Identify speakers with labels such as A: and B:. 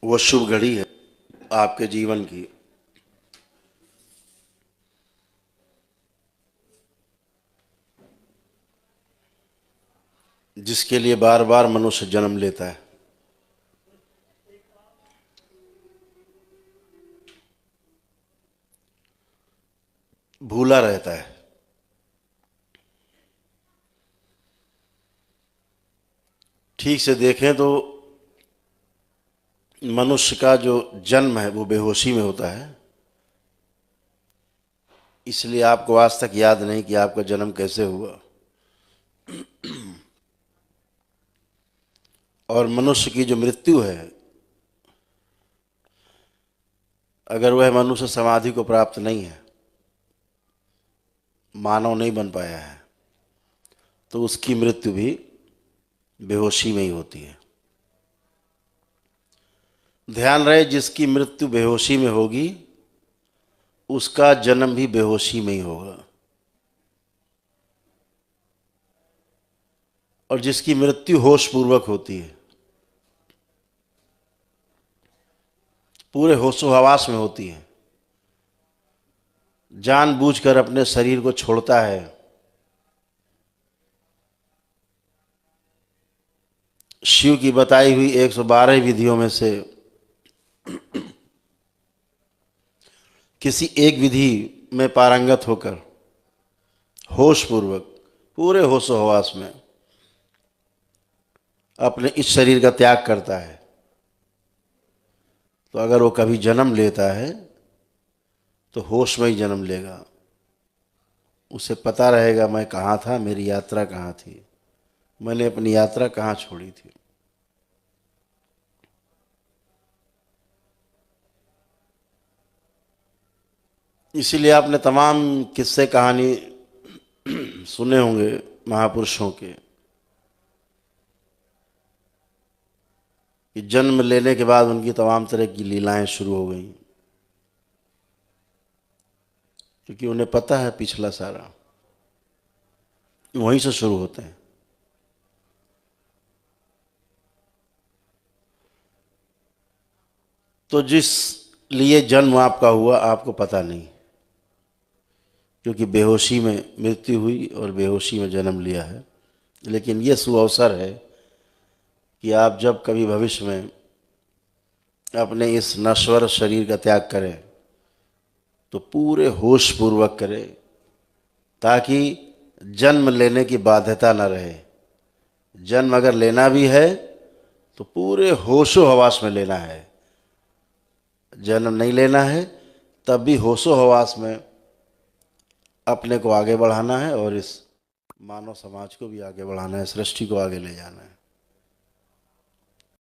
A: वो शुभ घड़ी है आपके जीवन की, जिसके लिए बार बार मनुष्य जन्म लेता है। भूला रहता है। ठीक से देखें तो मनुष्य का जो जन्म है वो बेहोशी में होता है। इसलिए आपको आज तक याद नहीं कि आपका जन्म कैसे हुआ। और मनुष्य की जो मृत्यु है, अगर वह मनुष्य समाधि को प्राप्त नहीं है, मानव नहीं बन पाया है, तो उसकी मृत्यु भी बेहोशी में ही होती है। ध्यान रहे, जिसकी मृत्यु बेहोशी में होगी उसका जन्म भी बेहोशी में ही होगा। और जिसकी मृत्यु होश पूर्वक होती है, पूरे होशो हवास में होती है, जानबूझकर अपने शरीर को छोड़ता है, शिव की बताई हुई 112 विधियों में से किसी एक विधि में पारंगत होकर होश पूर्वक पूरे होशो हवास में अपने इस शरीर का त्याग करता है, तो अगर वो कभी जन्म लेता है तो होश में ही जन्म लेगा। उसे पता रहेगा मैं कहाँ था, मेरी यात्रा कहाँ थी, मैंने अपनी यात्रा कहाँ छोड़ी थी। इसीलिए आपने तमाम किस्से कहानी सुने होंगे महापुरुषों के, कि जन्म लेने के बाद उनकी तमाम तरह की लीलाएं शुरू हो गई, क्योंकि उन्हें पता है पिछला सारा वहीं से शुरू होते हैं। तो जिस लिए जन्म आपका हुआ आपको पता नहीं, क्योंकि बेहोशी में मृत्यु हुई और बेहोशी में जन्म लिया है। लेकिन ये सुअवसर है कि आप जब कभी भविष्य में अपने इस नश्वर शरीर का त्याग करें तो पूरे होश पूर्वक करें, ताकि जन्म लेने की बाध्यता न रहे। जन्म अगर लेना भी है तो पूरे होशो हवास में लेना है। जन्म नहीं लेना है तब भी होशो हवास में अपने को आगे बढ़ाना है और इस मानव समाज को भी आगे बढ़ाना है, सृष्टि को आगे ले जाना है।